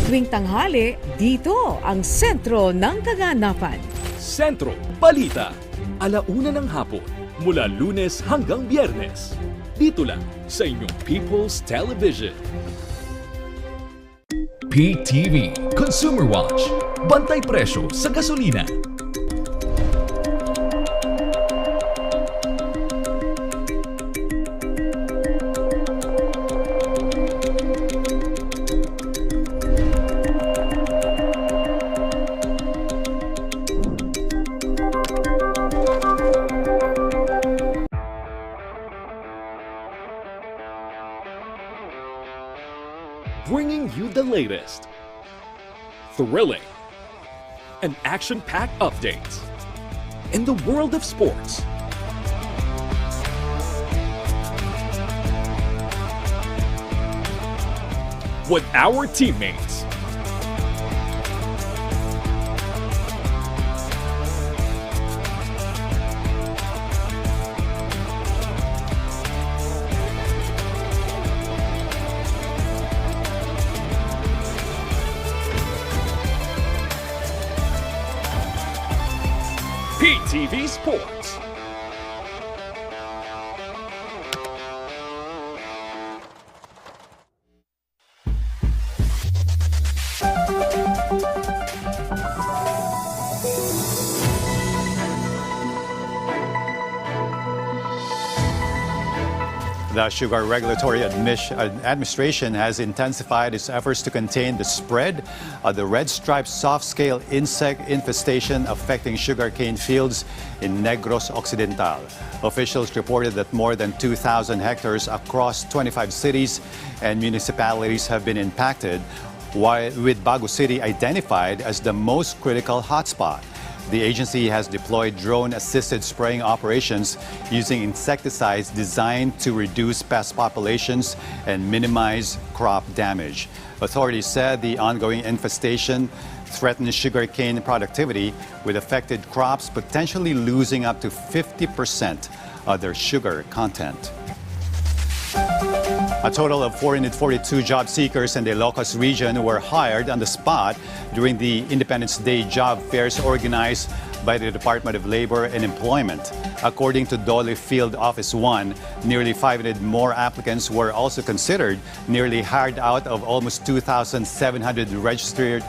Tuwing tanghali, dito ang sentro ng kaganapan. Sentro Balita. 1:00 ng hapon, mula Lunes hanggang Biyernes. Dito lang sa inyong People's Television. PTV Consumer Watch. Bantay presyo sa gasolina. Bringing you the latest, thrilling, and action-packed updates in the world of sports. With our teammates. PTV Sports. The Sugar Regulatory Administration has intensified its efforts to contain the spread of the red-striped soft-scale insect infestation affecting sugarcane fields in Negros Occidental. Officials reported that more than 2,000 hectares across 25 cities and municipalities have been impacted, with Bagong City identified as the most critical hotspot. The agency has deployed drone-assisted spraying operations using insecticides designed to reduce pest populations and minimize crop damage. Authorities said the ongoing infestation threatens sugarcane productivity, with affected crops potentially losing up to 50% of their sugar content. A total of 442 job seekers in the Ilocos region were hired on the spot during the Independence Day job fairs organized by the Department of Labor and Employment. According to Dole Field Office 1, nearly 500 more applicants were also considered, nearly hired out of almost 2,700 registered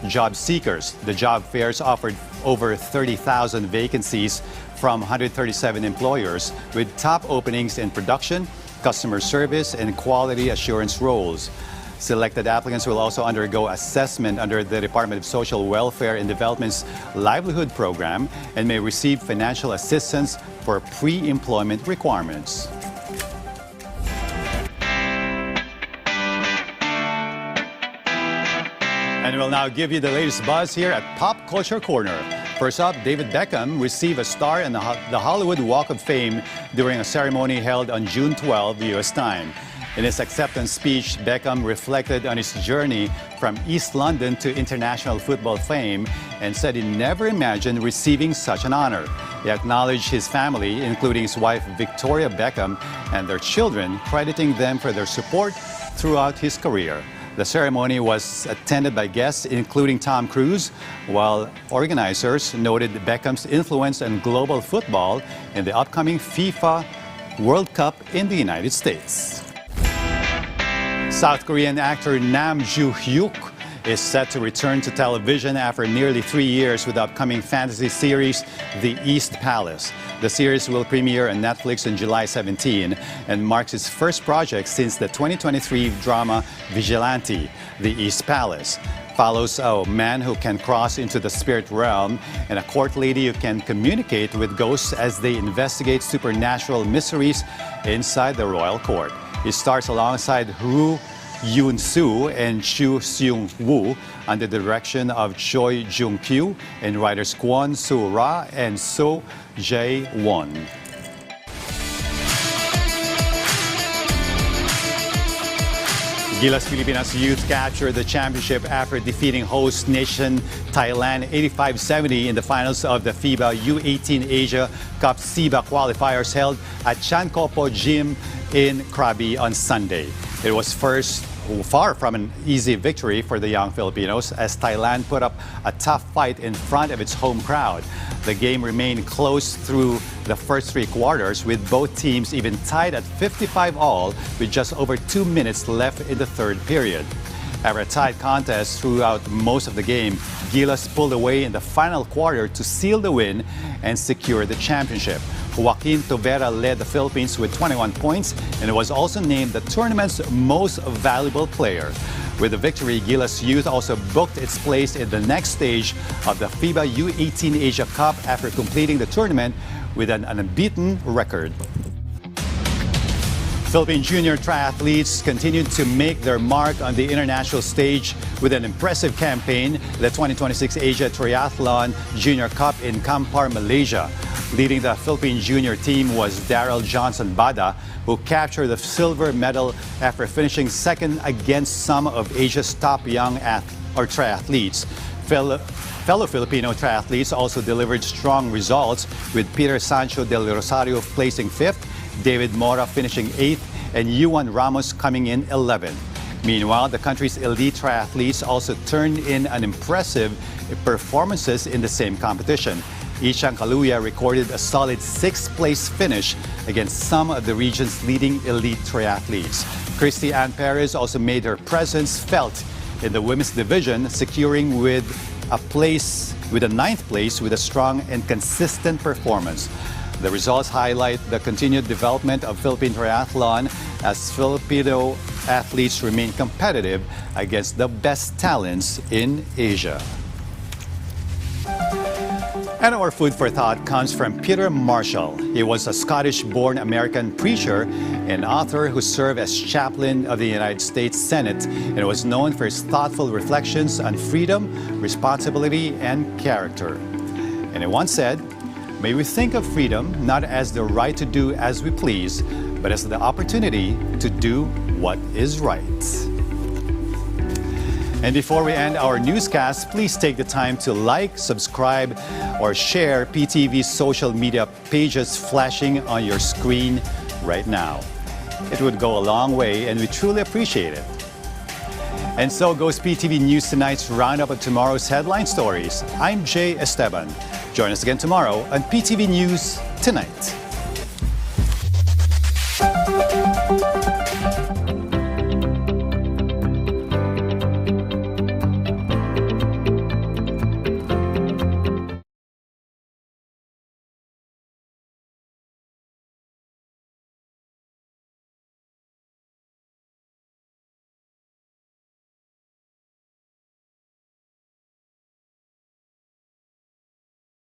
job seekers. The job fairs offered over 30,000 vacancies from 137 employers, with top openings in production, customer service, and quality assurance roles. Selected applicants will also undergo assessment under the Department of Social Welfare and Development's Livelihood Program and may receive financial assistance for pre-employment requirements. And we'll now give you the latest buzz here at Pop Culture Corner. First up, David Beckham received a star in the Hollywood Walk of Fame during a ceremony held on June 12, U.S. time. In his acceptance speech, Beckham reflected on his journey from East London to international football fame and said he never imagined receiving such an honor. He acknowledged his family, including his wife Victoria Beckham and their children, crediting them for their support throughout his career. The ceremony was attended by guests including Tom Cruise, while organizers noted Beckham's influence on global football in the upcoming FIFA World Cup in the United States. South Korean actor Nam Joo-hyuk is set to return to television after nearly 3 years with the upcoming fantasy series The East Palace. The series will premiere on Netflix on July 17 and marks its first project since the 2023 drama Vigilante. The East Palace follows a man who can cross into the spirit realm and a court lady who can communicate with ghosts as they investigate supernatural mysteries inside the royal court. It stars alongside Ru Yoon-soo and Chu Seung-woo under the direction of Choi Jung-kyu and writers Kwon Soo-ra and So Jae-won. Gilas Pilipinas youth captured the championship after defeating host nation Thailand 85-70 in the finals of the FIBA U18 Asia Cup SIBA qualifiers held at Chankopo Gym in Krabi on Sunday. It was far from an easy victory for the young Filipinos as Thailand put up a tough fight in front of its home crowd. The game remained close through the first 3 quarters, with both teams even tied at 55-all with just over 2 minutes left in the third period. After a tight contest throughout most of the game, Gilas pulled away in the final quarter to seal the win and secure the championship. Joaquin Tovera led the Philippines with 21 points and was also named the tournament's most valuable player. With the victory, Gilas Youth also booked its place in the next stage of the FIBA U18 Asia Cup after completing the tournament with an unbeaten record. Philippine junior triathletes continued to make their mark on the international stage with an impressive campaign, the 2026 Asia Triathlon Junior Cup in Kampar, Malaysia. Leading the Philippine junior team was Daryl Johnson Bada, who captured the silver medal after finishing second against some of Asia's top young triathletes. Fellow Filipino triathletes also delivered strong results, with Peter Sancho del Rosario placing 5th, David Mora finishing 8th, and Yuan Ramos coming in 11th. Meanwhile, the country's elite triathletes also turned in an impressive performances in the same competition. Ishan Kaluya recorded a solid 6th-place finish against some of the region's leading elite triathletes. Christy Ann Perez also made her presence felt in the women's division, securing with a 9th place with a strong and consistent performance. The results highlight the continued development of Philippine triathlon as Filipino athletes remain competitive against the best talents in Asia. And our food for thought comes from Peter Marshall. He was a Scottish-born American preacher and author who served as chaplain of the United States Senate and was known for his thoughtful reflections on freedom, responsibility, and character. And he once said, "May we think of freedom not as the right to do as we please, but as the opportunity to do what is right." And before we end our newscast, please take the time to like, subscribe, or share PTV's social media pages flashing on your screen right now. It would go a long way, and we truly appreciate it. And so goes PTV News Tonight's roundup of tomorrow's headline stories. I'm Jay Esteban. Join us again tomorrow on PTV News Tonight.